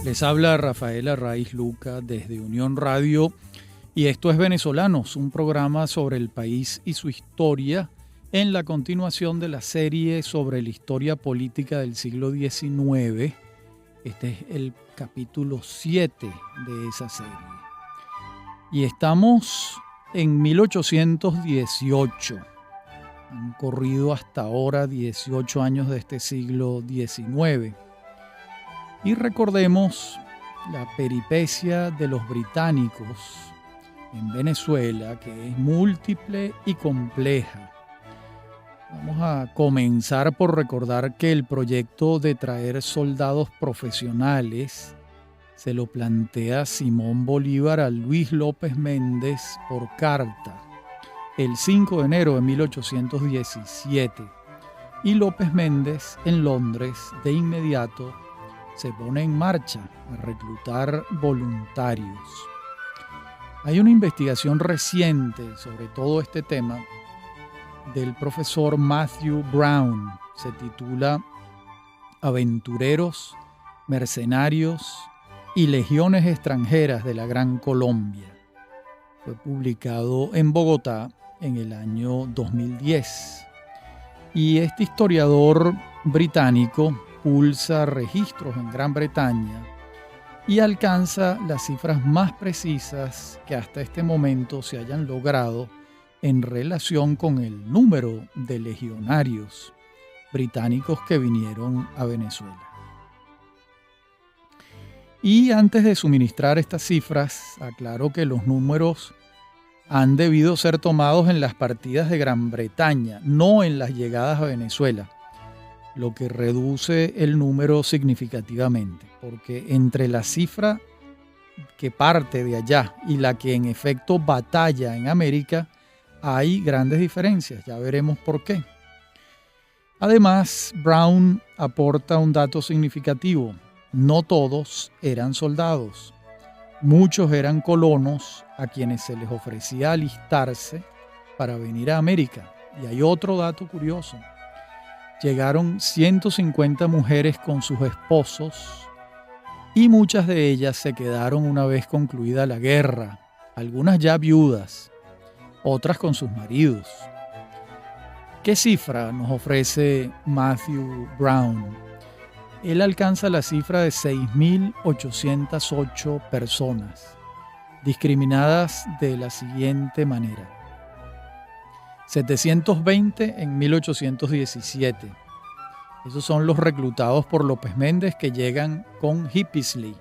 Les habla Rafael Arraiz Luca desde Unión Radio y esto es Venezolanos, un programa sobre el país y su historia en la continuación de la serie sobre la historia política del siglo XIX. Este es el capítulo 7 de esa serie. Y estamos en 1818. Han corrido hasta ahora 18 años de este siglo XIX. Y recordemos la peripecia de los británicos en Venezuela, que es múltiple y compleja. Vamos a comenzar por recordar que el proyecto de traer soldados profesionales se lo plantea Simón Bolívar a Luis López Méndez por carta el 5 de enero de 1817. Y López Méndez en Londres de inmediato se pone en marcha a reclutar voluntarios. Hay una investigación reciente sobre todo este tema del profesor Matthew Brown. Se titula Aventureros, Mercenarios y Legiones Extranjeras de la Gran Colombia. Fue publicado en Bogotá en el año 2010. Y este historiador británico pulsa registros en Gran Bretaña y alcanza las cifras más precisas que hasta este momento se hayan logrado en relación con el número de legionarios británicos que vinieron a Venezuela. Y antes de suministrar estas cifras, aclaro que los números han debido ser tomados en las partidas de Gran Bretaña, no en las llegadas a Venezuela, lo que reduce el número significativamente, porque entre la cifra que parte de allá y la que en efecto batalla en América hay grandes diferencias, ya veremos por qué. Además, Brown aporta un dato significativo: no todos eran soldados, muchos eran colonos a quienes se les ofrecía alistarse para venir a América. Y hay otro dato curioso: llegaron 150 mujeres con sus esposos y muchas de ellas se quedaron una vez concluida la guerra, algunas ya viudas, otras con sus maridos. ¿Qué cifra nos ofrece Matthew Brown? Él alcanza la cifra de 6.808 personas, discriminadas de la siguiente manera: 720 en 1817. Esos son los reclutados por López Méndez que llegan con Hippisley.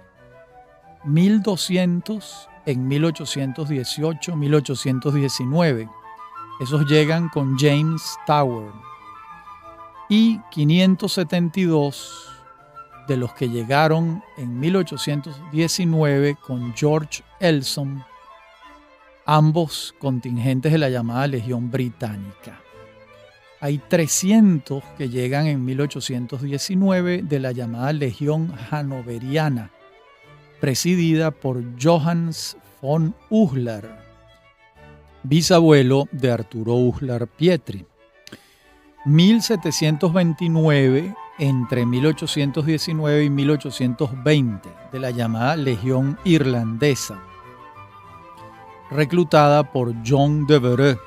1.200 en 1818-1819. Esos llegan con James Tower. Y 572 de los que llegaron en 1819 con George Elson, ambos contingentes de la llamada Legión Británica. Hay 300 que llegan en 1819 de la llamada Legión Hanoveriana, presidida por Johannes von Uslar, bisabuelo de Arturo Uslar Pietri. 1729 entre 1819 y 1820 de la llamada Legión Irlandesa, reclutada por John Devereux,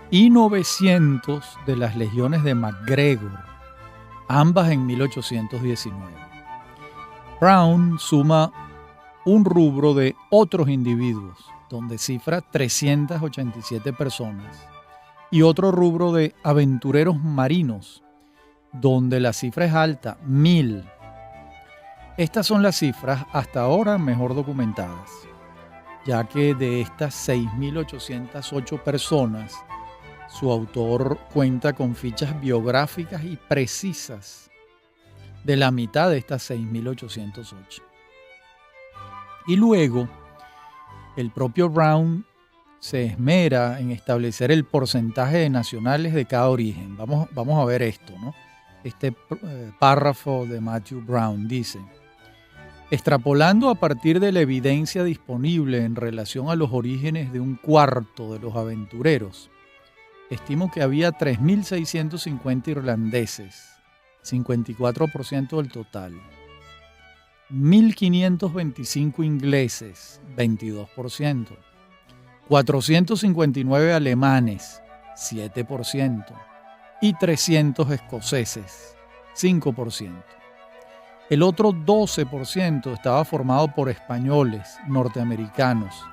y 900 de las legiones de MacGregor, ambas en 1819. Brown suma un rubro de otros individuos, donde cifra 387 personas, y otro rubro de aventureros marinos, donde la cifra es alta, 1.000. Estas son las cifras hasta ahora mejor documentadas, ya que de estas 6.808 personas, su autor cuenta con fichas biográficas y precisas de la mitad de estas 6.808. Y luego, el propio Brown se esmera en establecer el porcentaje de nacionales de cada origen. Vamos a ver esto, ¿no? Este párrafo de Matthew Brown dice: extrapolando a partir de la evidencia disponible en relación a los orígenes de un cuarto de los aventureros, estimo que había 3.650 irlandeses, 54% del total. 1.525 ingleses, 22%, 459 alemanes, 7%, y 300 escoceses, 5%. El otro 12% estaba formado por españoles, norteamericanos,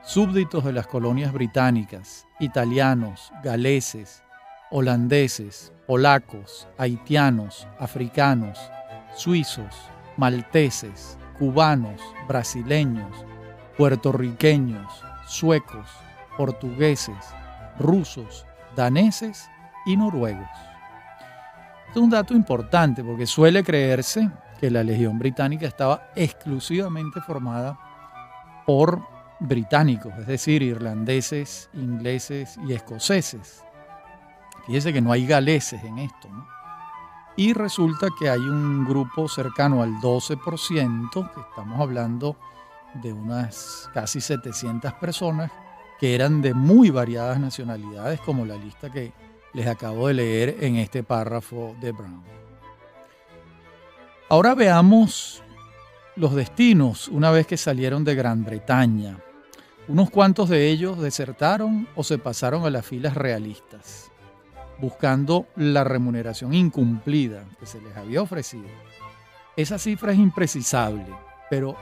súbditos de las colonias británicas, italianos, galeses, holandeses, polacos, haitianos, africanos, suizos, malteses, cubanos, brasileños, puertorriqueños, suecos, portugueses, rusos, daneses y noruegos. Este es un dato importante porque suele creerse que la Legión Británica estaba exclusivamente formada por británicos, es decir, irlandeses, ingleses y escoceses. Fíjese que no hay galeses en esto, ¿no? Y resulta que hay un grupo cercano al 12%, que estamos hablando de unas casi 700 personas, que eran de muy variadas nacionalidades, como la lista que les acabo de leer en este párrafo de Brown. Ahora veamos los destinos una vez que salieron de Gran Bretaña. Unos cuantos de ellos desertaron o se pasaron a las filas realistas, buscando la remuneración incumplida que se les había ofrecido. Esa cifra es imprecisable, pero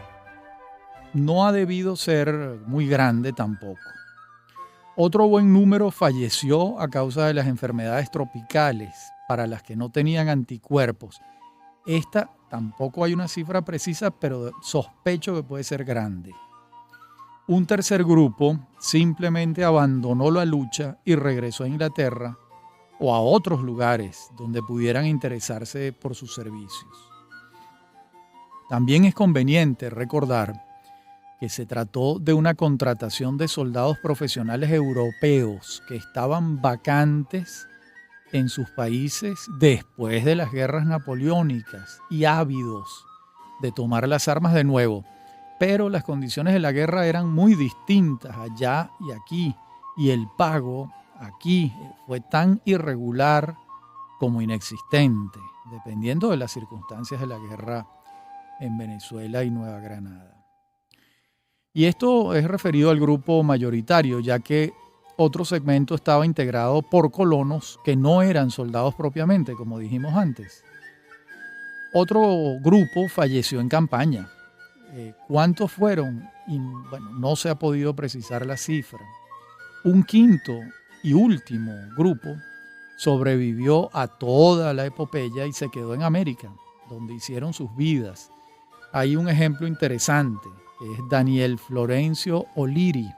no ha debido ser muy grande tampoco. Otro buen número falleció a causa de las enfermedades tropicales para las que no tenían anticuerpos. Esta tampoco hay una cifra precisa, pero sospecho que puede ser grande. Un tercer grupo simplemente abandonó la lucha y regresó a Inglaterra o a otros lugares donde pudieran interesarse por sus servicios. También es conveniente recordar que se trató de una contratación de soldados profesionales europeos que estaban vacantes en sus países después de las guerras napoleónicas y ávidos de tomar las armas de nuevo. Pero las condiciones de la guerra eran muy distintas allá y aquí, y el pago aquí fue tan irregular como inexistente, dependiendo de las circunstancias de la guerra en Venezuela y Nueva Granada. Y esto es referido al grupo mayoritario, ya que otro segmento estaba integrado por colonos que no eran soldados propiamente, como dijimos antes. Otro grupo falleció en campaña. ¿Cuántos fueron? Bueno, no se ha podido precisar la cifra. Un quinto y último grupo sobrevivió a toda la epopeya y se quedó en América, donde hicieron sus vidas. Hay un ejemplo interesante, que es Daniel Florencio O'Leary.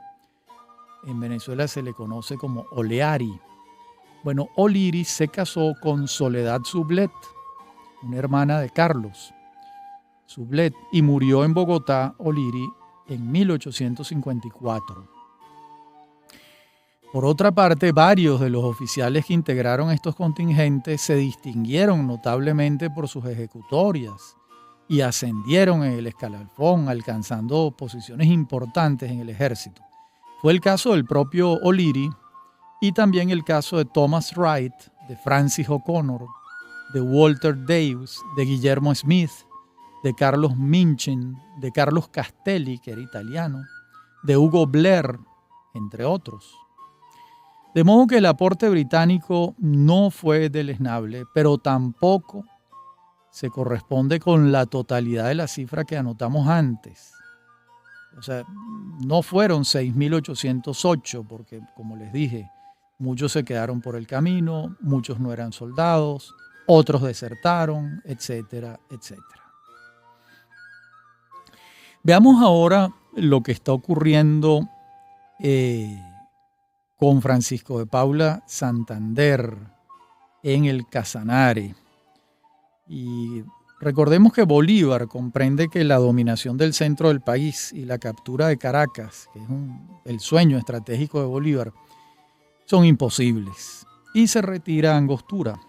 En Venezuela se le conoce como Oleari. Bueno, O'Leary se casó con Soledad Sublet, una hermana de Carlos Sublet, y murió en Bogotá, O'Leary, en 1854. Por otra parte, varios de los oficiales que integraron estos contingentes se distinguieron notablemente por sus ejecutorias y ascendieron en el escalafón, alcanzando posiciones importantes en el ejército. Fue el caso del propio O'Leary y también el caso de Thomas Wright, de Francis O'Connor, de Walter Davis, de Guillermo Smith, de Carlos Minchin, de Carlos Castelli, que era italiano, de Hugo Blair, entre otros. De modo que el aporte británico no fue deleznable, pero tampoco se corresponde con la totalidad de la cifra que anotamos antes. O sea, no fueron 6.808, porque, como les dije, muchos se quedaron por el camino, muchos no eran soldados, otros desertaron, etcétera, etcétera. Veamos ahora lo que está ocurriendo con Francisco de Paula Santander en el Casanare. Y recordemos que Bolívar comprende que la dominación del centro del país y la captura de Caracas, que es el sueño estratégico de Bolívar, son imposibles. Y se retira a Angostura.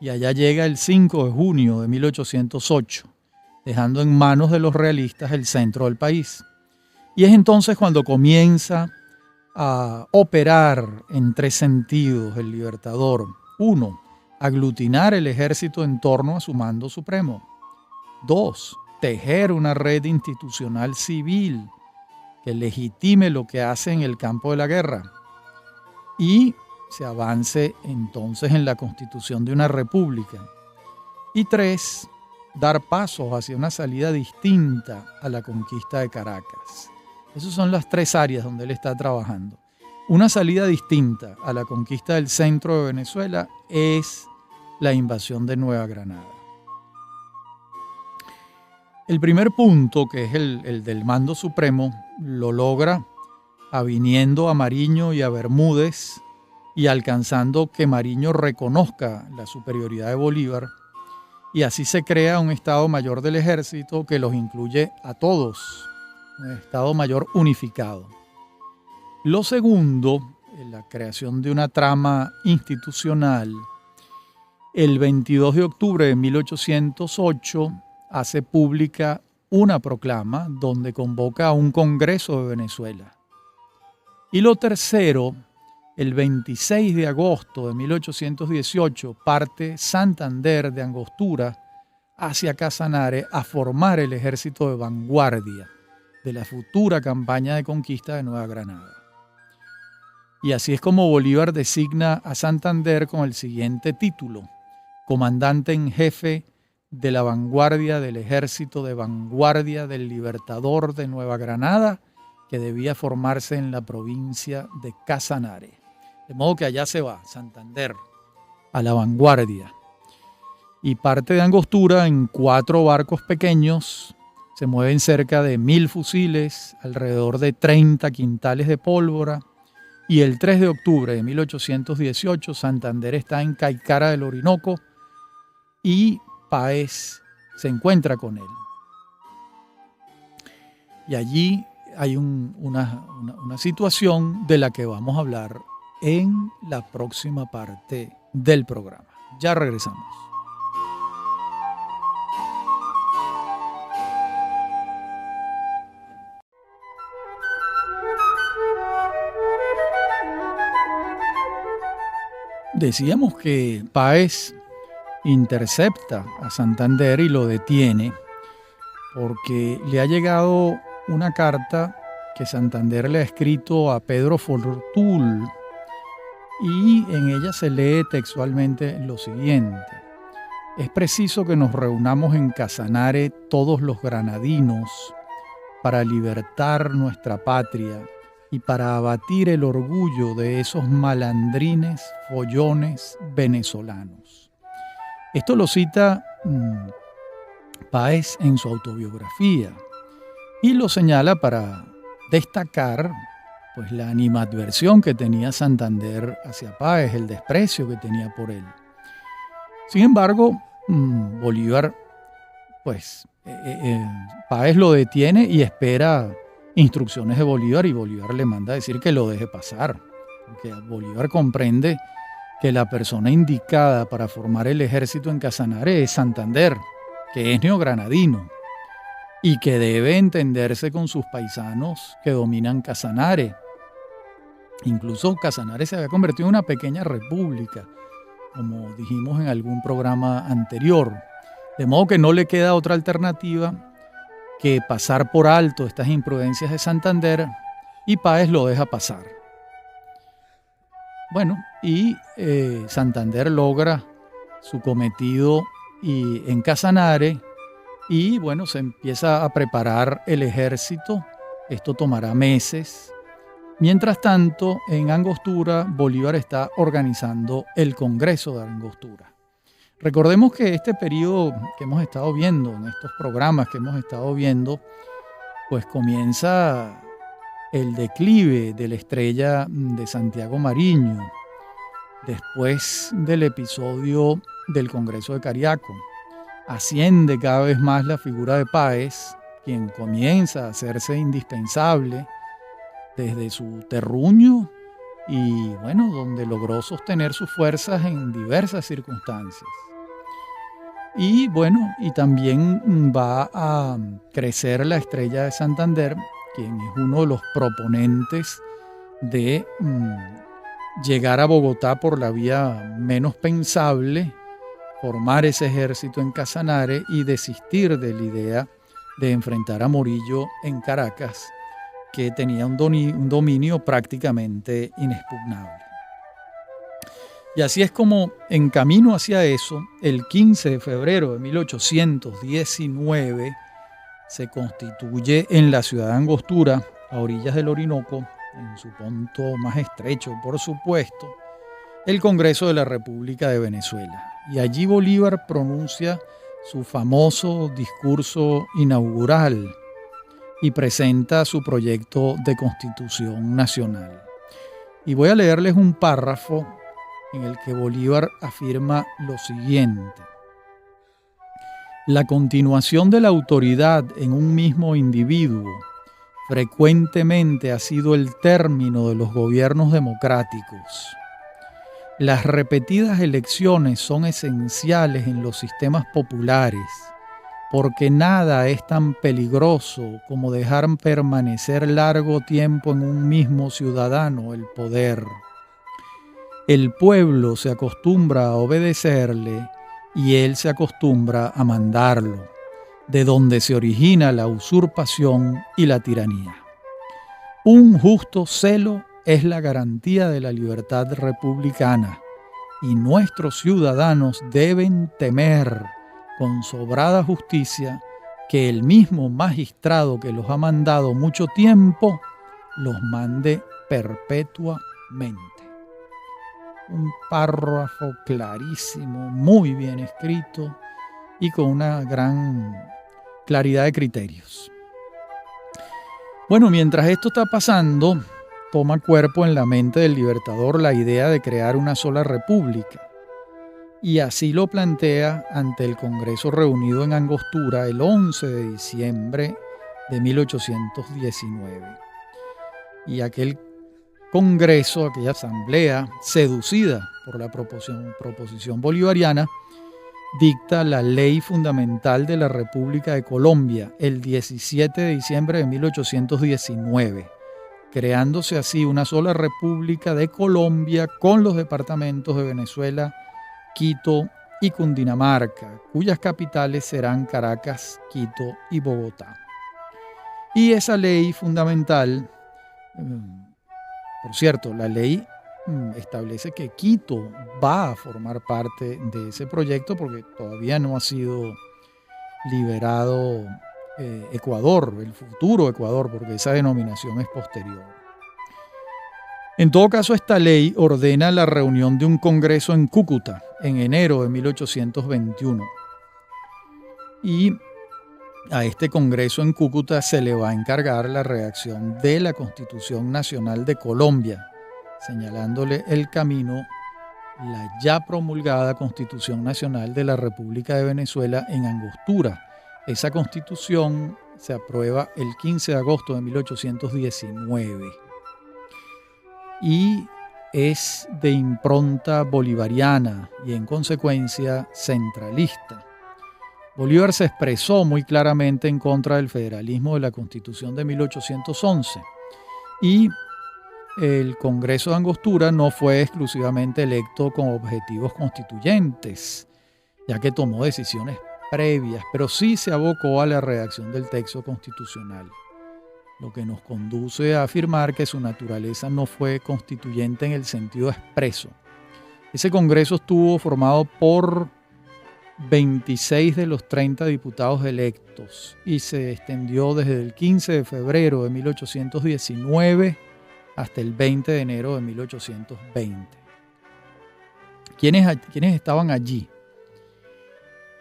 Y allá llega el 5 de junio de 1808, dejando en manos de los realistas el centro del país. Y es entonces cuando comienza a operar en tres sentidos el Libertador. 1. Aglutinar el ejército en torno a su mando supremo. 2. tejer una red institucional civil que legitime lo que hace en el campo de la guerra y se avance entonces en la constitución de una república. Y 3, dar pasos hacia una salida distinta a la conquista de Caracas. Esas son las 3 áreas donde él está trabajando. Una salida distinta a la conquista del centro de Venezuela es la invasión de Nueva Granada. El primer punto, que es el del mando supremo, lo logra aviniendo a Mariño y a Bermúdez y alcanzando que Mariño reconozca la superioridad de Bolívar, y así se crea un Estado Mayor del Ejército que los incluye a todos, un Estado Mayor unificado. Lo segundo, la creación de una trama institucional. El 22 de octubre de 1808 hace pública una proclama donde convoca a un Congreso de Venezuela. Y lo tercero, el 26 de agosto de 1818 parte Santander de Angostura hacia Casanare a formar el ejército de vanguardia de la futura campaña de conquista de Nueva Granada. Y así es como Bolívar designa a Santander con el siguiente título: comandante en jefe de la vanguardia del ejército de vanguardia del Libertador de Nueva Granada, que debía formarse en la provincia de Casanare. De modo que allá se va, Santander, a la vanguardia. Y parte de Angostura en 4 barcos pequeños. Se mueven cerca de 1000 fusiles, alrededor de 30 quintales de pólvora. Y el 3 de octubre de 1818, Santander está en Caicara del Orinoco y Páez se encuentra con él. Y allí hay una situación de la que vamos a hablar en la próxima parte del programa. Ya regresamos. Decíamos que Páez intercepta a Santander y lo detiene porque le ha llegado una carta que Santander le ha escrito a Pedro Fortul, y en ella se lee textualmente lo siguiente: es preciso que nos reunamos en Casanare todos los granadinos para libertar nuestra patria y para abatir el orgullo de esos malandrines, follones venezolanos. Esto lo cita Páez en su autobiografía y lo señala para destacar pues la animadversión que tenía Santander hacia Páez, el desprecio que tenía por él. Sin embargo, Bolívar, pues Páez lo detiene y espera instrucciones de Bolívar, y Bolívar le manda a decir que lo deje pasar, porque Bolívar comprende que la persona indicada para formar el ejército en Casanare es Santander, que es neogranadino y que debe entenderse con sus paisanos que dominan Casanare. Incluso Casanare se había convertido en una pequeña república, como dijimos en algún programa anterior, de modo que no le queda otra alternativa que pasar por alto estas imprudencias de Santander, y Páez lo deja pasar. Bueno, y Santander logra su cometido en Casanare, y bueno, se empieza a preparar el ejército. Esto tomará meses. Mientras tanto, en Angostura, Bolívar está organizando el Congreso de Angostura. Recordemos que este periodo que hemos estado viendo, en estos programas que hemos estado viendo, pues comienza el declive de la estrella de Santiago Mariño, después del episodio del Congreso de Cariaco. Asciende cada vez más la figura de Páez, quien comienza a hacerse indispensable desde su terruño y, bueno, donde logró sostener sus fuerzas en diversas circunstancias. Y bueno, y también va a crecer la estrella de Santander, quien es uno de los proponentes de llegar a Bogotá por la vía menos pensable, formar ese ejército en Casanare y desistir de la idea de enfrentar a Morillo en Caracas, que tenía un dominio prácticamente inexpugnable. Y así es como, en camino hacia eso, el 15 de febrero de 1819 se constituye en la ciudad de Angostura, a orillas del Orinoco, en su punto más estrecho, por supuesto, el Congreso de la República de Venezuela. Y allí Bolívar pronuncia su famoso discurso inaugural y presenta su proyecto de Constitución Nacional. Y voy a leerles un párrafo en el que Bolívar afirma lo siguiente: la continuación de la autoridad en un mismo individuo frecuentemente ha sido el término de los gobiernos democráticos. Las repetidas elecciones son esenciales en los sistemas populares, porque nada es tan peligroso como dejar permanecer largo tiempo en un mismo ciudadano el poder. El pueblo se acostumbra a obedecerle y él se acostumbra a mandarlo, de donde se origina la usurpación y la tiranía. Un justo celo es la garantía de la libertad republicana y nuestros ciudadanos deben temer con sobrada justicia que el mismo magistrado que los ha mandado mucho tiempo los mande perpetuamente. Un párrafo clarísimo, muy bien escrito y con una gran claridad de criterios. Bueno, mientras esto está pasando, toma cuerpo en la mente del Libertador la idea de crear una sola república. Y así lo plantea ante el Congreso reunido en Angostura el 11 de diciembre de 1819. Y aquel Congreso, aquella asamblea, seducida por la proposición bolivariana, dicta la ley fundamental de la República de Colombia el 17 de diciembre de 1819, creándose así una sola República de Colombia con los departamentos de Venezuela, Quito y Cundinamarca, cuyas capitales serán Caracas, Quito y Bogotá. Y esa ley fundamental, por cierto, la ley establece que Quito va a formar parte de ese proyecto porque todavía no ha sido liberado Ecuador, el futuro Ecuador, porque esa denominación es posterior. En todo caso, esta ley ordena la reunión de un congreso en Cúcuta en enero de 1821. Y a este congreso en Cúcuta se le va a encargar la redacción de la Constitución Nacional de Colombia, señalándole el camino la ya promulgada Constitución Nacional de la República de Venezuela en Angostura. Esa Constitución se aprueba el 15 de agosto de 1819 y es de impronta bolivariana y en consecuencia centralista. Bolívar se expresó muy claramente en contra del federalismo de la Constitución de 1811 y el Congreso de Angostura no fue exclusivamente electo con objetivos constituyentes, ya que tomó decisiones previas, pero sí se abocó a la redacción del texto constitucional, lo que nos conduce a afirmar que su naturaleza no fue constituyente en el sentido expreso. Ese Congreso estuvo formado por 26 de los 30 diputados electos y se extendió desde el 15 de febrero de 1819 hasta el 20 de enero de 1820. ¿Quiénes estaban allí?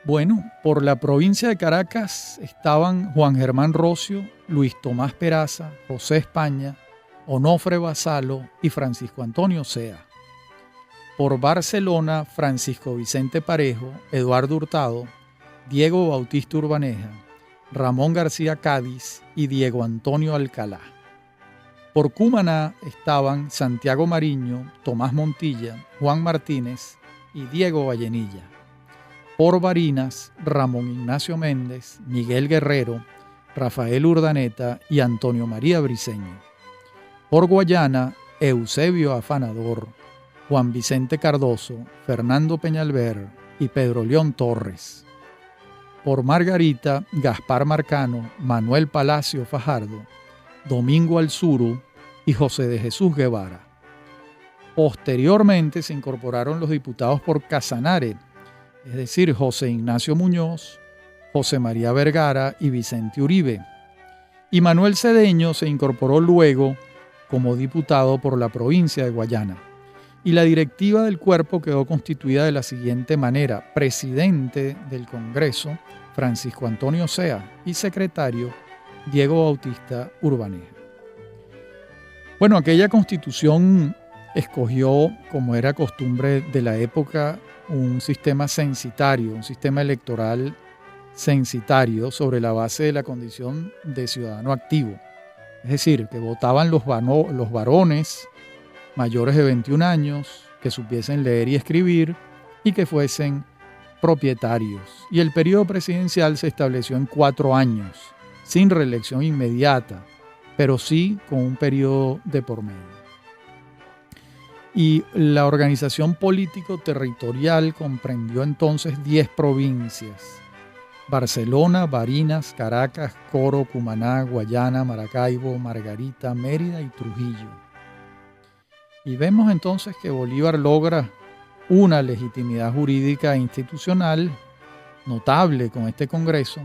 Bueno, por la provincia de Caracas estaban Juan Germán Rocio, Luis Tomás Peraza, José España, Onofre Vasalo y Francisco Antonio Sea. Por Barcelona, Francisco Vicente Parejo, Eduardo Hurtado, Diego Bautista Urbaneja, Ramón García Cádiz y Diego Antonio Alcalá. Por Cumaná estaban Santiago Mariño, Tomás Montilla, Juan Martínez y Diego Vallenilla. Por Barinas, Ramón Ignacio Méndez, Miguel Guerrero, Rafael Urdaneta y Antonio María Briceño. Por Guayana, Eusebio Afanador, Juan Vicente Cardoso, Fernando Peñalver y Pedro León Torres. por Margarita, Gaspar Marcano, Manuel Palacio Fajardo, Domingo Alzuru y José de Jesús Guevara. Posteriormente se incorporaron los diputados por Casanare, es decir, José Ignacio Muñoz, José María Vergara y Vicente Uribe. Y Manuel Cedeño se incorporó luego como diputado por la provincia de Guayana. Y la directiva del cuerpo quedó constituida de la siguiente manera: presidente del Congreso, Francisco Antonio Sea, y secretario, Diego Bautista Urbaneja. Bueno, aquella constitución escogió, como era costumbre de la época, un sistema censitario, un sistema electoral censitario sobre la base de la condición de ciudadano activo. Es decir, que votaban los varones mayores de 21 años, que supiesen leer y escribir y que fuesen propietarios. Y el periodo presidencial se estableció en 4 años, sin reelección inmediata, pero sí con un periodo de por medio. Y la organización político-territorial comprendió entonces 10 provincias: Barcelona, Barinas, Caracas, Coro, Cumaná, Guayana, Maracaibo, Margarita, Mérida y Trujillo. Y vemos entonces que Bolívar logra una legitimidad jurídica e institucional notable con este Congreso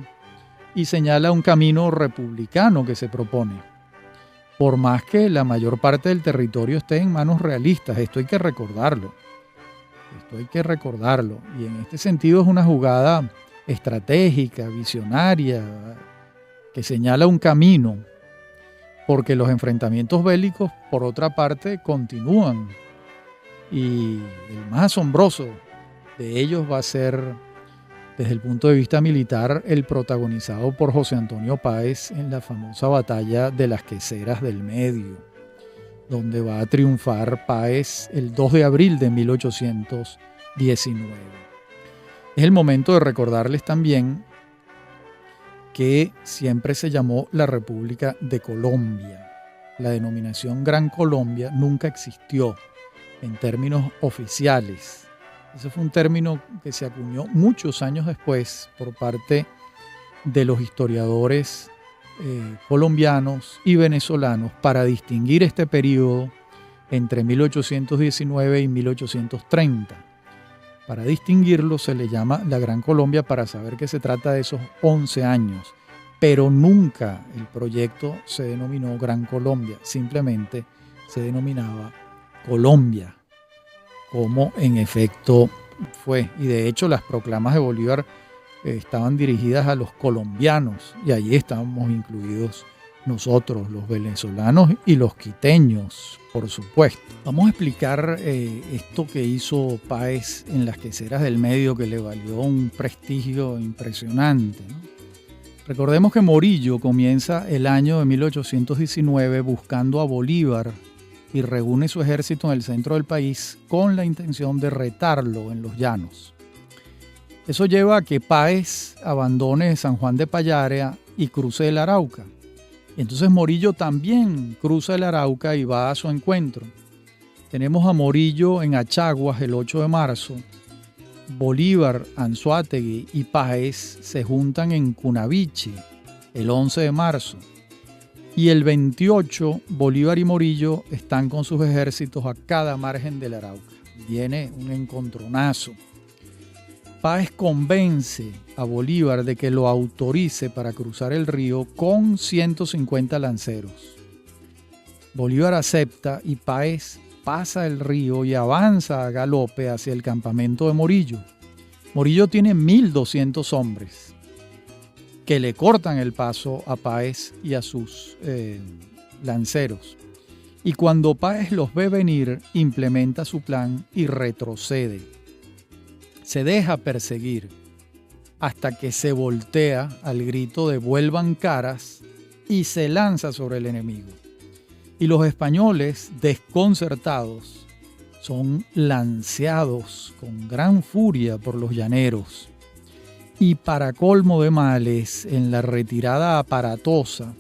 y señala un camino republicano que se propone, por más que la mayor parte del territorio esté en manos realistas. Esto hay que recordarlo. Y en este sentido es una jugada estratégica, visionaria, que señala un camino, porque los enfrentamientos bélicos, por otra parte, continúan. Y el más asombroso de ellos va a ser, desde el punto de vista militar, el protagonizado por José Antonio Páez en la famosa batalla de las Queseras del Medio, donde va a triunfar Páez el 2 de abril de 1819. Es el momento de recordarles también que siempre se llamó la República de Colombia. La denominación Gran Colombia nunca existió en términos oficiales. Ese fue un término que se acuñó muchos años después por parte de los historiadores colombianos y venezolanos para distinguir este periodo entre 1819 y 1830. Para distinguirlo se le llama la Gran Colombia, para saber que se trata de esos 11 años. Pero nunca el proyecto se denominó Gran Colombia, simplemente se denominaba Colombia, como en efecto fue. Y de hecho las proclamas de Bolívar estaban dirigidas a los colombianos, y allí estábamos incluidos nosotros, los venezolanos y los quiteños, por supuesto. Vamos a explicar esto que hizo Páez en las Queseras del Medio, que le valió un prestigio impresionante, ¿no? Recordemos que Morillo comienza el año de 1819 buscando a Bolívar y reúne su ejército en el centro del país con la intención de retarlo en los llanos. Eso lleva a que Páez abandone San Juan de Payarea y cruce el Arauca. Y entonces Morillo también cruza el Arauca y va a su encuentro. Tenemos a Morillo en Achaguas el 8 de marzo. Bolívar, Anzoátegui y Páez se juntan en Cunaviche el 11 de marzo. Y el 28, Bolívar y Morillo están con sus ejércitos a cada margen del Arauca. Viene un encontronazo. Páez convence a Bolívar de que lo autorice para cruzar el río con 150 lanceros. Bolívar acepta y Páez pasa el río y avanza a galope hacia el campamento de Morillo. Morillo tiene 1.200 hombres que le cortan el paso a Páez y a sus lanceros. Y cuando Páez los ve venir, implementa su plan y retrocede. Se deja perseguir hasta que se voltea al grito de "vuelvan caras" y se lanza sobre el enemigo. Y los españoles, desconcertados, son lanceados con gran furia por los llaneros. Y para colmo de males, en la retirada aparatosa,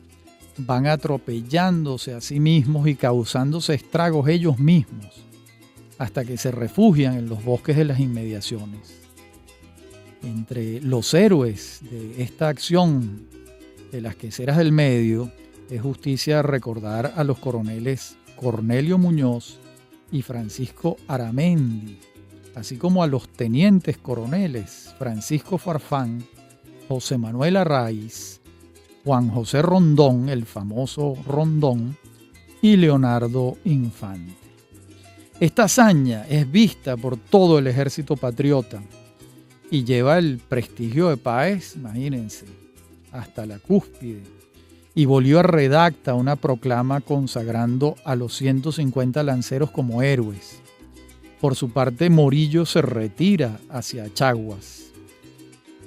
van atropellándose a sí mismos y causándose estragos ellos mismos, hasta que se refugian en los bosques de las inmediaciones. Entre los héroes de esta acción de las queseras del medio, es justicia recordar a los coroneles Cornelio Muñoz y Francisco Aramendi, así como a los tenientes coroneles Francisco Farfán, José Manuel Arraiz, Juan José Rondón, el famoso Rondón, y Leonardo Infante. Esta hazaña es vista por todo el ejército patriota y lleva el prestigio de Páez, imagínense, hasta la cúspide. Y Bolívar redacta una proclama consagrando a los 150 lanceros como héroes. Por su parte, Morillo se retira hacia Chaguas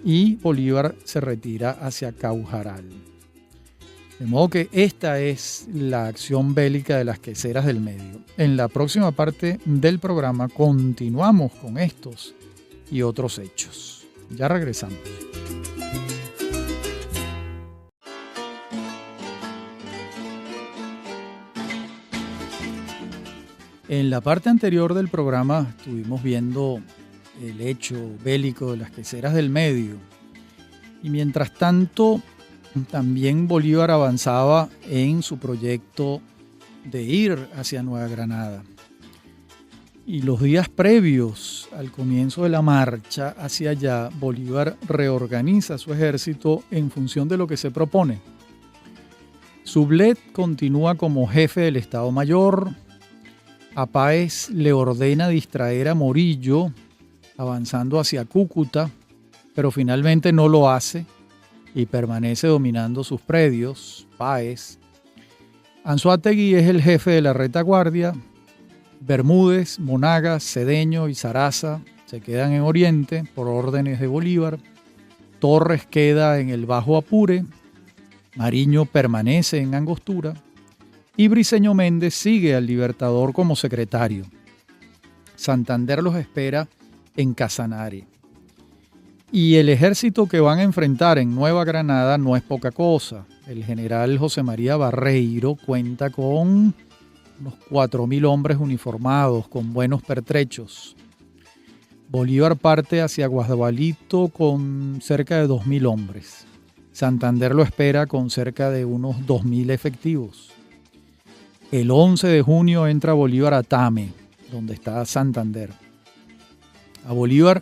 y Bolívar se retira hacia Caujaral. De modo que esta es la acción bélica de las queseras del medio. En la próxima parte del programa continuamos con estos y otros hechos. Ya regresamos. En la parte anterior del programa estuvimos viendo el hecho bélico de las queseras del medio. Y mientras tanto, también Bolívar avanzaba en su proyecto de ir hacia Nueva Granada. Y los días previos al comienzo de la marcha hacia allá, Bolívar reorganiza su ejército en función de lo que se propone. Sublet continúa como jefe del Estado Mayor. A Páez le ordena distraer a Morillo avanzando hacia Cúcuta, pero finalmente no lo hace y permanece dominando sus predios. Páez. Anzoátegui es el jefe de la retaguardia. Bermúdez, Monagas, Cedeño y Zaraza se quedan en Oriente por órdenes de Bolívar. Torres queda en el Bajo Apure. Mariño permanece en Angostura. Y Briceño Méndez sigue al Libertador como secretario. Santander los espera en Casanare. Y el ejército que van a enfrentar en Nueva Granada no es poca cosa. El general José María Barreiro cuenta con unos 4.000 hombres uniformados con buenos pertrechos. Bolívar parte hacia Guasdualito con cerca de 2.000 hombres. Santander lo espera con cerca de unos 2.000 efectivos. El 11 de junio entra Bolívar a Tame, donde está Santander. A Bolívar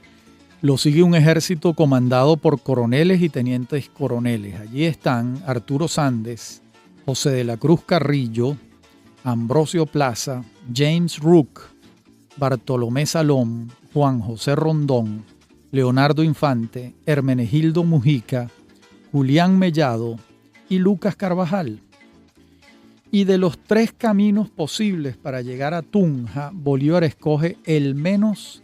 lo sigue un ejército comandado por coroneles y tenientes coroneles. Allí están Arturo Sandes, José de la Cruz Carrillo, Ambrosio Plaza, James Rook, Bartolomé Salón, Juan José Rondón, Leonardo Infante, Hermenegildo Mujica, Julián Mellado y Lucas Carvajal. Y de los 3 caminos posibles para llegar a Tunja, Bolívar escoge el menos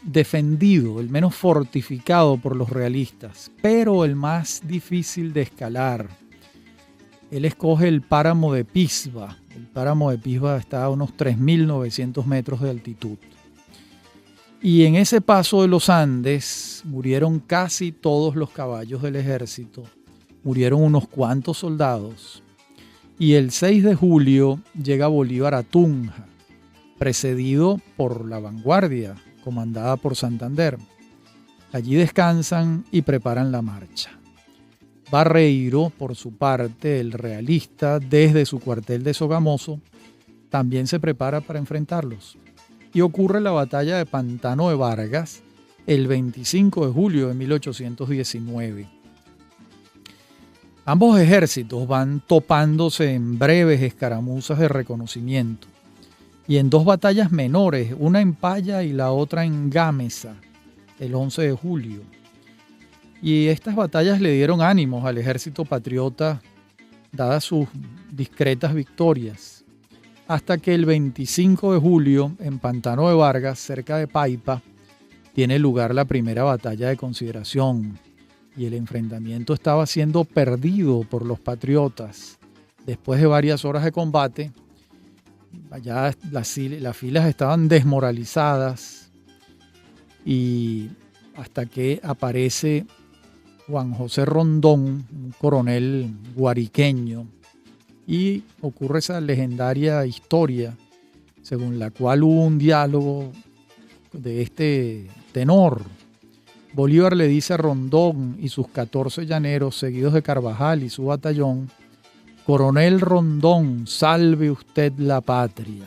defendido, el menos fortificado por los realistas, pero el más difícil de escalar. Él escoge el páramo de Pisba. El páramo de Pisba está a unos 3.900 metros de altitud. Y en ese paso de los Andes murieron casi todos los caballos del ejército, murieron unos cuantos soldados. Y el 6 de julio llega Bolívar a Tunja, precedido por la vanguardia, comandada por Santander. Allí descansan y preparan la marcha. Barreiro, por su parte, el realista, desde su cuartel de Sogamoso, también se prepara para enfrentarlos. Y ocurre la batalla de Pantano de Vargas el 25 de julio de 1819. Ambos ejércitos van topándose en breves escaramuzas de reconocimiento y en 2 batallas menores, una en Paya y la otra en Gámeza, el 11 de julio. Y estas batallas le dieron ánimos al ejército patriota, dadas sus discretas victorias, hasta que el 25 de julio, en Pantano de Vargas, cerca de Paipa, tiene lugar la primera batalla de consideración, y el enfrentamiento estaba siendo perdido por los patriotas. Después de varias horas de combate, allá las filas estaban desmoralizadas, y hasta que aparece Juan José Rondón, un coronel guariqueño, y ocurre esa legendaria historia según la cual hubo un diálogo de este tenor. Bolívar le dice a Rondón y sus 14 llaneros, seguidos de Carvajal y su batallón: «Coronel Rondón, salve usted la patria».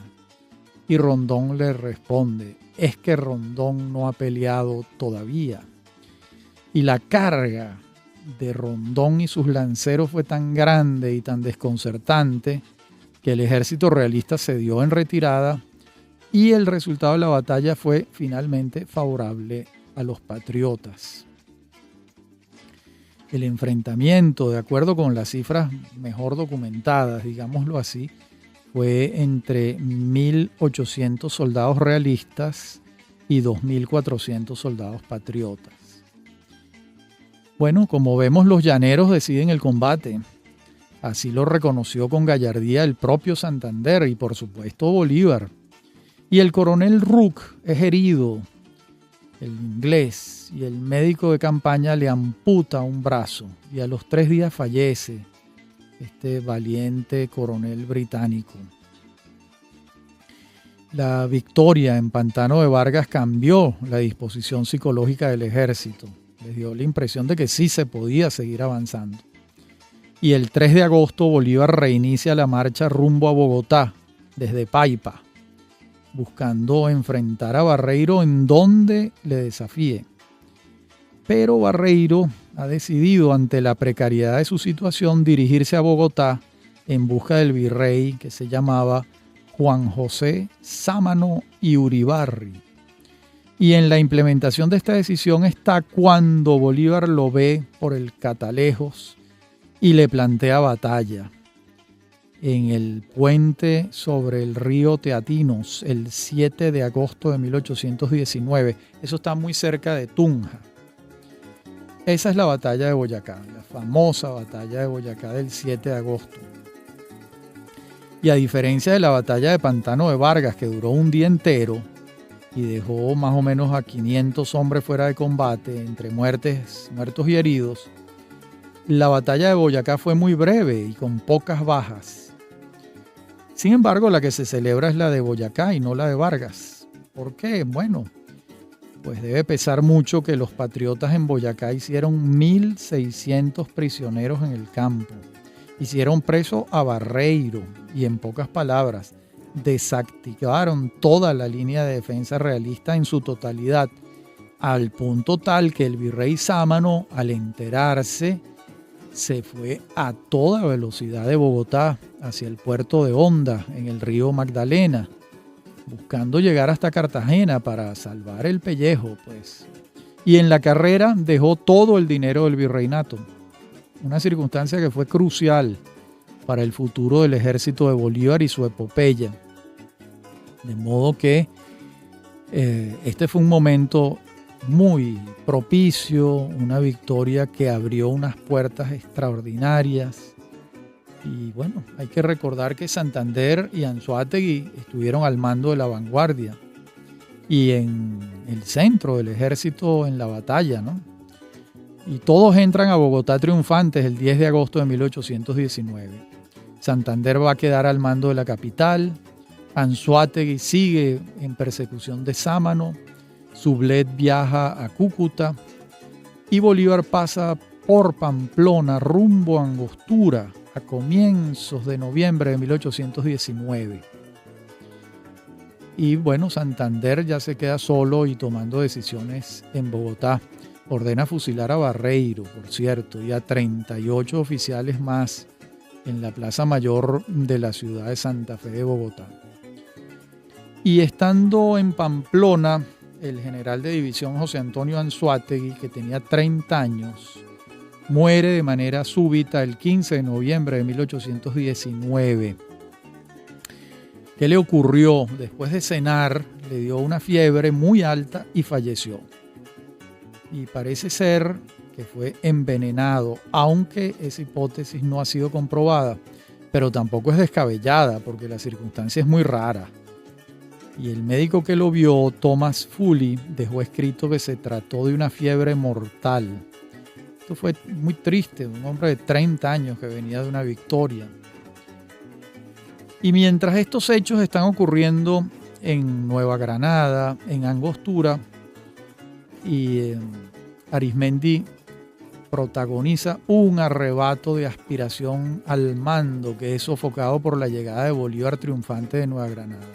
Y Rondón le responde: «Es que Rondón no ha peleado todavía». Y la carga de Rondón y sus lanceros fue tan grande y tan desconcertante que el ejército realista se dio en retirada y el resultado de la batalla fue finalmente favorable a los patriotas. El enfrentamiento, de acuerdo con las cifras mejor documentadas, digámoslo así, fue entre 1.800 soldados realistas y 2.400 soldados patriotas. Bueno, como vemos, los llaneros deciden el combate. Así lo reconoció con gallardía el propio Santander y, por supuesto, Bolívar. Y el coronel Rooke es herido, el inglés, y el médico de campaña le amputa un brazo y a los 3 días fallece este valiente coronel británico. La victoria en Pantano de Vargas cambió la disposición psicológica del ejército. Les dio la impresión de que sí se podía seguir avanzando. Y el 3 de agosto Bolívar reinicia la marcha rumbo a Bogotá desde Paipa, buscando enfrentar a Barreiro en donde le desafíe. Pero Barreiro ha decidido, ante la precariedad de su situación, dirigirse a Bogotá en busca del virrey que se llamaba Juan José Sámano y Uribarri. Y en la implementación de esta decisión está cuando Bolívar lo ve por el Catalejos y le plantea batalla en el puente sobre el río Teatinos el 7 de agosto de 1819. Eso está muy cerca de Tunja. Esa es la batalla de Boyacá, la famosa batalla de Boyacá del 7 de agosto. Y a diferencia de la batalla de Pantano de Vargas, que duró un día entero y dejó más o menos a 500 hombres fuera de combate, entre muertos y heridos, la batalla de Boyacá fue muy breve y con pocas bajas. Sin embargo, la que se celebra es la de Boyacá y no la de Vargas. ¿Por qué? Bueno, pues debe pesar mucho que los patriotas en Boyacá hicieron 1.600 prisioneros en el campo. Hicieron preso a Barreiro y, en pocas palabras, desactivaron toda la línea de defensa realista en su totalidad, al punto tal que el virrey Sámano, al enterarse, se fue a toda velocidad de Bogotá hacia el puerto de Honda, en el río Magdalena, buscando llegar hasta Cartagena para salvar el pellejo, pues. Y en la carrera dejó todo el dinero del virreinato, una circunstancia que fue crucial para el futuro del ejército de Bolívar y su epopeya. De modo que este fue un momento muy propicio, una victoria que abrió unas puertas extraordinarias. Y bueno, hay que recordar que Santander y Anzoátegui estuvieron al mando de la vanguardia y en el centro del ejército en la batalla, ¿no? Y todos entran a Bogotá triunfantes el 10 de agosto de 1819. Santander va a quedar al mando de la capital, Anzoátegui sigue en persecución de Sámano, Sublet viaja a Cúcuta y Bolívar pasa por Pamplona rumbo a Angostura a comienzos de noviembre de 1819. Y bueno, Santander ya se queda solo y tomando decisiones en Bogotá. Ordena fusilar a Barreiro, por cierto, y a 38 oficiales más en la Plaza Mayor de la ciudad de Santa Fe de Bogotá. Y estando en Pamplona, el general de división José Antonio Anzoátegui, que tenía 30 años, muere de manera súbita el 15 de noviembre de 1819. ¿Qué le ocurrió? Después de cenar, le dio una fiebre muy alta y falleció. Y parece ser que fue envenenado, aunque esa hipótesis no ha sido comprobada, pero tampoco es descabellada porque la circunstancia es muy rara. Y el médico que lo vio, Thomas Foley, dejó escrito que se trató de una fiebre mortal. Esto fue muy triste, un hombre de 30 años que venía de una victoria. Y mientras estos hechos están ocurriendo en Nueva Granada, en Angostura y Arizmendi protagoniza un arrebato de aspiración al mando que es sofocado por la llegada de Bolívar triunfante de Nueva Granada.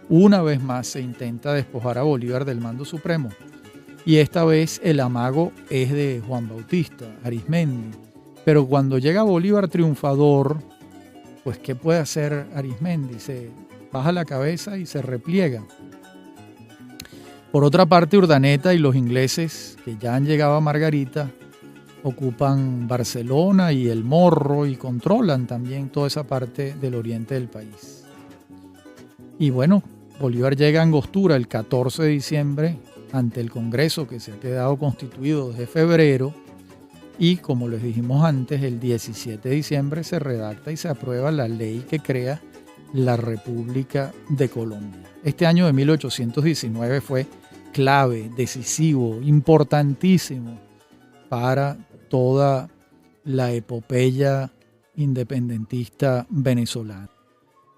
Una vez más se intenta despojar a Bolívar del mando supremo, y esta vez el amago es de Juan Bautista Arizmendi. Pero cuando llega Bolívar triunfador, pues ¿qué puede hacer Arizmendi? Se baja la cabeza y se repliega. Por otra parte, Urdaneta y los ingleses que ya han llegado a Margarita ocupan Barcelona y El Morro y controlan también toda esa parte del oriente del país. Y bueno, Bolívar llega a Angostura el 14 de diciembre ante el Congreso que se ha quedado constituido desde febrero, y como les dijimos antes, el 17 de diciembre se redacta y se aprueba la ley que crea la República de Colombia. Este año de 1819 fue clave, decisivo, importantísimo para toda la epopeya independentista venezolana.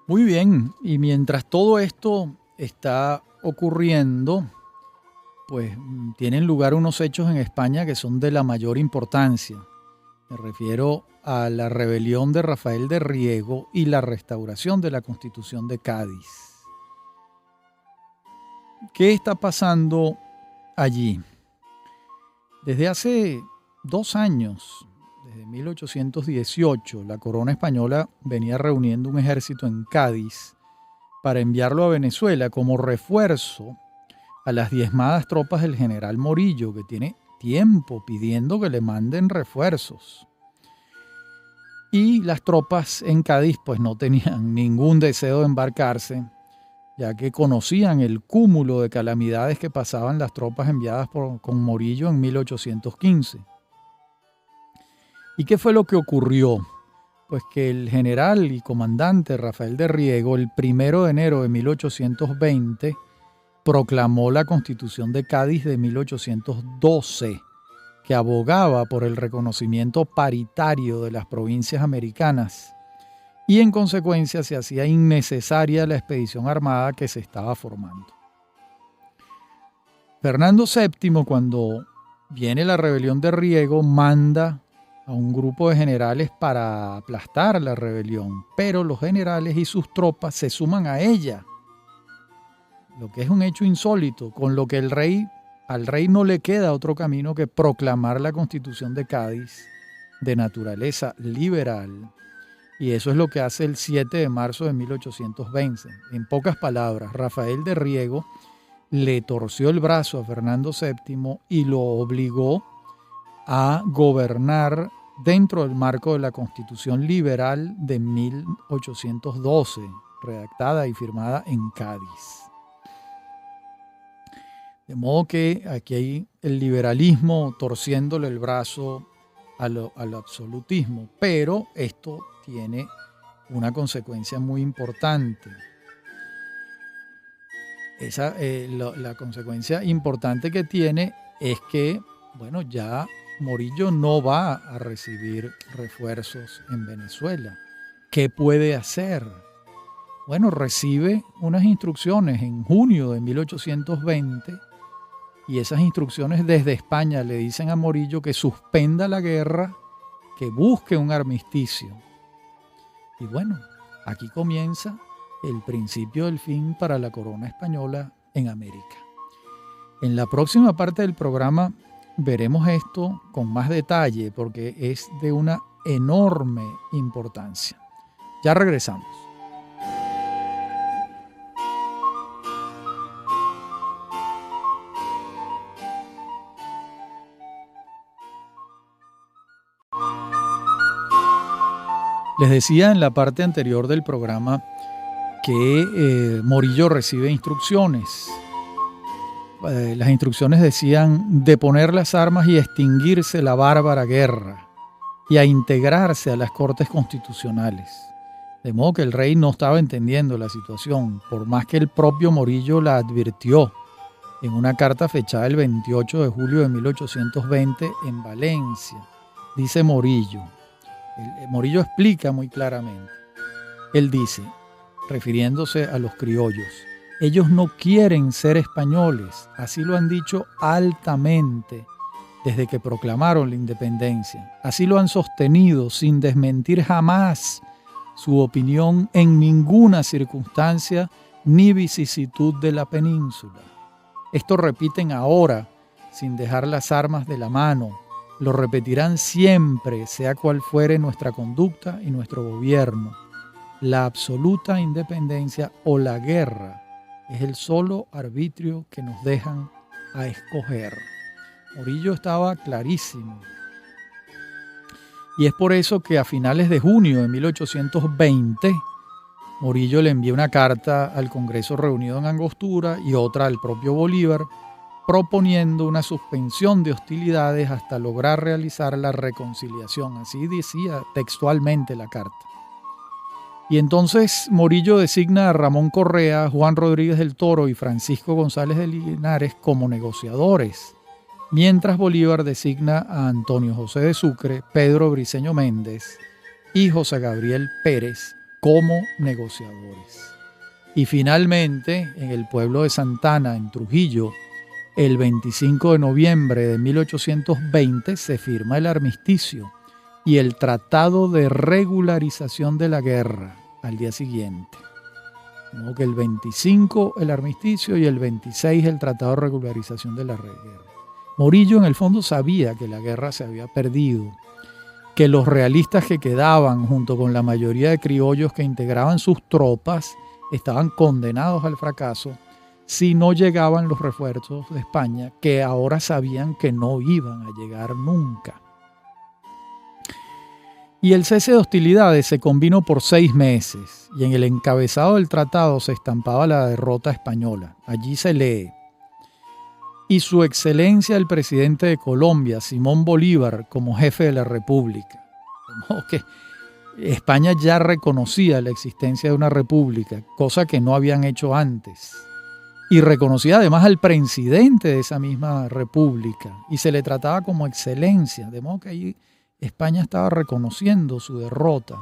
Muy bien, y mientras todo esto está ocurriendo, pues tienen lugar unos hechos en España que son de la mayor importancia. Me refiero a la rebelión de Rafael de Riego y la restauración de la Constitución de Cádiz. ¿Qué está pasando allí? Desde hace 2 años, desde 1818, la corona española venía reuniendo un ejército en Cádiz para enviarlo a Venezuela como refuerzo a las diezmadas tropas del general Morillo, que tiene tiempo pidiendo que le manden refuerzos. Y las tropas en Cádiz pues no tenían ningún deseo de embarcarse, ya que conocían el cúmulo de calamidades que pasaban las tropas enviadas con Morillo en 1815. ¿Y qué fue lo que ocurrió? Pues que el general y comandante Rafael de Riego, el 1 de enero de 1820, proclamó la Constitución de Cádiz de 1812, que abogaba por el reconocimiento paritario de las provincias americanas, y en consecuencia se hacía innecesaria la expedición armada que se estaba formando. Fernando VII, cuando viene la rebelión de Riego, manda a un grupo de generales para aplastar la rebelión, pero los generales y sus tropas se suman a ella, lo que es un hecho insólito, con lo que al rey no le queda otro camino que proclamar la Constitución de Cádiz de naturaleza liberal, y eso es lo que hace el 7 de marzo de 1820. En pocas palabras, Rafael de Riego le torció el brazo a Fernando VII y lo obligó a gobernar dentro del marco de la Constitución Liberal de 1812, redactada y firmada en Cádiz. De modo que aquí hay el liberalismo torciéndole el brazo al absolutismo, pero esto tiene una consecuencia muy importante. La consecuencia importante que tiene es que, bueno, ya Morillo no va a recibir refuerzos en Venezuela. ¿Qué puede hacer? Bueno, recibe unas instrucciones en junio de 1820, y esas instrucciones desde España le dicen a Morillo que suspenda la guerra, que busque un armisticio. Y bueno, aquí comienza el principio del fin para la corona española en América. En la próxima parte del programa veremos esto con más detalle porque es de una enorme importancia. Ya regresamos. Les decía en la parte anterior del programa que Morillo recibe instrucciones. Las instrucciones decían deponer las armas y extinguirse la bárbara guerra y a integrarse a las cortes constitucionales. De modo que el rey no estaba entendiendo la situación, por más que el propio Morillo la advirtió en una carta fechada el 28 de julio de 1820 en Valencia. Dice Morillo. Morillo explica muy claramente. Él dice, refiriéndose a los criollos, ellos no quieren ser españoles, así lo han dicho altamente, desde que proclamaron la independencia. Así lo han sostenido sin desmentir jamás su opinión en ninguna circunstancia ni vicisitud de la península. Esto repiten ahora, sin dejar las armas de la mano. Lo repetirán siempre, sea cual fuere nuestra conducta y nuestro gobierno. La absoluta independencia o la guerra es el solo arbitrio que nos dejan a escoger. Morillo estaba clarísimo. Y es por eso que a finales de junio de 1820, Morillo le envía una carta al Congreso reunido en Angostura y otra al propio Bolívar, proponiendo una suspensión de hostilidades hasta lograr realizar la reconciliación. Así decía textualmente la carta. Y entonces Morillo designa a Ramón Correa, Juan Rodríguez del Toro y Francisco González de Linares como negociadores, mientras Bolívar designa a Antonio José de Sucre, Pedro Briceño Méndez y José Gabriel Pérez como negociadores. Y finalmente, en el pueblo de Santana, en Trujillo, el 25 de noviembre de 1820 se firma el armisticio y el Tratado de Regularización de la Guerra al día siguiente. Como que el 25 el armisticio y el 26 el Tratado de Regularización de la Guerra. Morillo en el fondo sabía que la guerra se había perdido, que los realistas que quedaban junto con la mayoría de criollos que integraban sus tropas estaban condenados al fracaso si no llegaban los refuerzos de España, que ahora sabían que no iban a llegar nunca. Y el cese de hostilidades se convino por 6 meses, y en el encabezado del tratado se estampaba la derrota española. Allí se lee: y su excelencia el presidente de Colombia, Simón Bolívar, como jefe de la República. De modo que España ya reconocía la existencia de una república, cosa que no habían hecho antes. Y reconocía además al presidente de esa misma república, y se le trataba como excelencia, de modo que ahí España estaba reconociendo su derrota.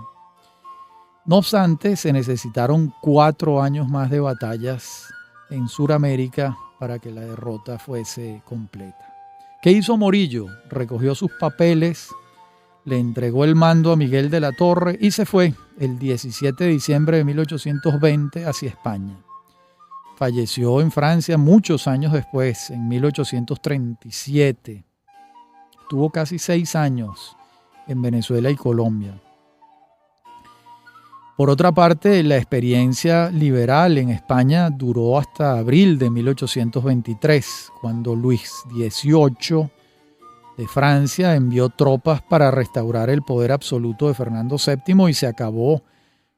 No obstante, se necesitaron 4 años más de batallas en Sudamérica para que la derrota fuese completa. ¿Qué hizo Morillo? Recogió sus papeles, le entregó el mando a Miguel de la Torre y se fue el 17 de diciembre de 1820 hacia España. Falleció en Francia muchos años después, en 1837. Tuvo casi 6 años en Venezuela y Colombia. Por otra parte, la experiencia liberal en España duró hasta abril de 1823, cuando Luis XVIII de Francia envió tropas para restaurar el poder absoluto de Fernando VII y se acabó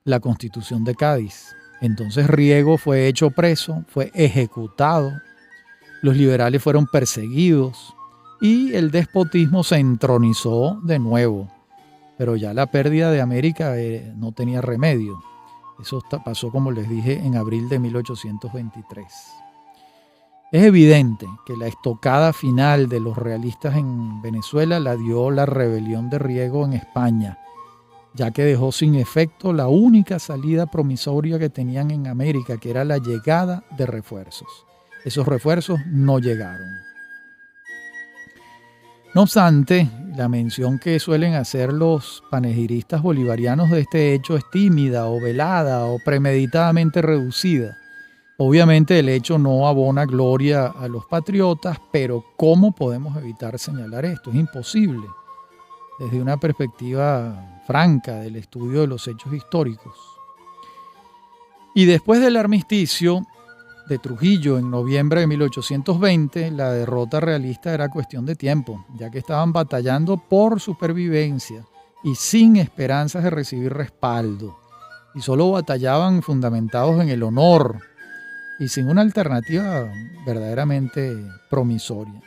la Constitución de Cádiz. Entonces Riego fue hecho preso, fue ejecutado, los liberales fueron perseguidos y el despotismo se entronizó de nuevo. Pero ya la pérdida de América no tenía remedio. Eso pasó, como les dije, en abril de 1823. Es evidente que la estocada final de los realistas en Venezuela la dio la rebelión de Riego en España, ya que dejó sin efecto la única salida promisoria que tenían en América, que era la llegada de refuerzos. Esos refuerzos no llegaron. No obstante, la mención que suelen hacer los panegiristas bolivarianos de este hecho es tímida o velada o premeditadamente reducida. Obviamente el hecho no abona gloria a los patriotas, pero ¿cómo podemos evitar señalar esto? Es imposible, desde una perspectiva franca del estudio de los hechos históricos. Y después del armisticio de Trujillo en noviembre de 1820, la derrota realista era cuestión de tiempo, ya que estaban batallando por supervivencia y sin esperanzas de recibir respaldo, y solo batallaban fundamentados en el honor y sin una alternativa verdaderamente promisoria.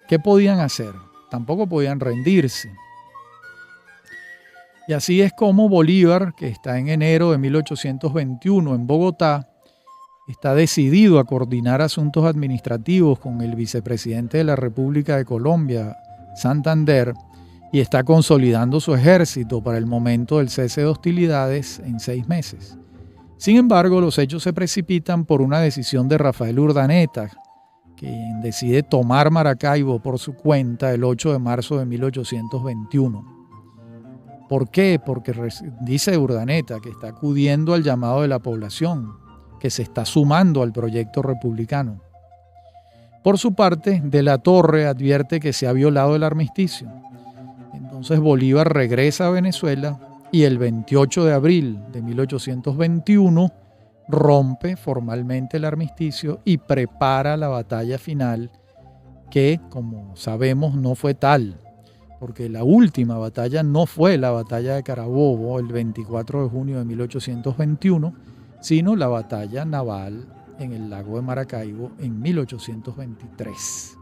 ¿Qué podían hacer? Tampoco podían rendirse. Y así es como Bolívar, que está en enero de 1821 en Bogotá, está decidido a coordinar asuntos administrativos con el vicepresidente de la República de Colombia, Santander, y está consolidando su ejército para el momento del cese de hostilidades en 6 meses. Sin embargo, los hechos se precipitan por una decisión de Rafael Urdaneta, quien decide tomar Maracaibo por su cuenta el 8 de marzo de 1821. ¿Por qué? Porque dice Urdaneta que está acudiendo al llamado de la población, que se está sumando al proyecto republicano. Por su parte, De la Torre advierte que se ha violado el armisticio. Entonces Bolívar regresa a Venezuela y el 28 de abril de 1821 rompe formalmente el armisticio y prepara la batalla final que, como sabemos, no fue tal, porque la última batalla no fue la batalla de Carabobo el 24 de junio de 1821, sino la batalla naval en el lago de Maracaibo en 1823.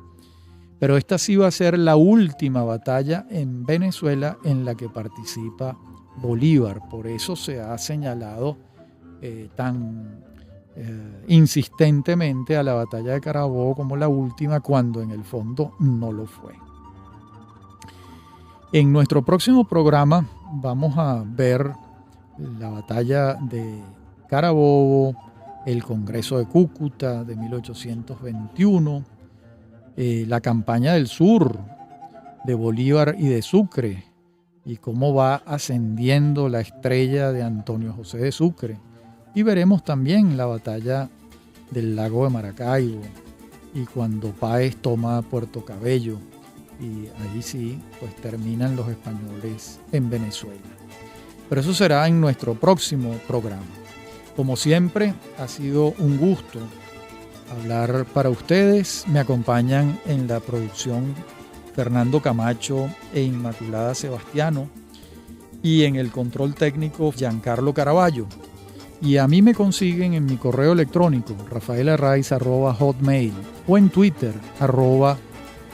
Pero esta sí va a ser la última batalla en Venezuela en la que participa Bolívar. Por eso se ha señalado tan insistentemente a la batalla de Carabobo como la última, cuando en el fondo no lo fue. En nuestro próximo programa vamos a ver la batalla de Carabobo, el Congreso de Cúcuta de 1821, la campaña del sur de Bolívar y de Sucre, y cómo va ascendiendo la estrella de Antonio José de Sucre. Y veremos también la batalla del lago de Maracaibo y cuando Páez toma Puerto Cabello, y ahí sí, pues terminan los españoles en Venezuela. Pero eso será en nuestro próximo programa. Como siempre, ha sido un gusto hablar para ustedes. Me acompañan en la producción Fernando Camacho e Inmaculada Sebastiano, y en el control técnico Giancarlo Caraballo. Y a mí me consiguen en mi correo electrónico rafaelarraiz@hotmail o en Twitter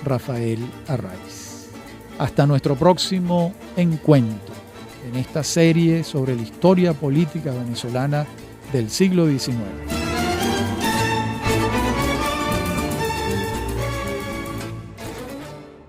@rafaelarraiz. Hasta nuestro próximo encuentro en esta serie sobre la historia política venezolana del siglo XIX.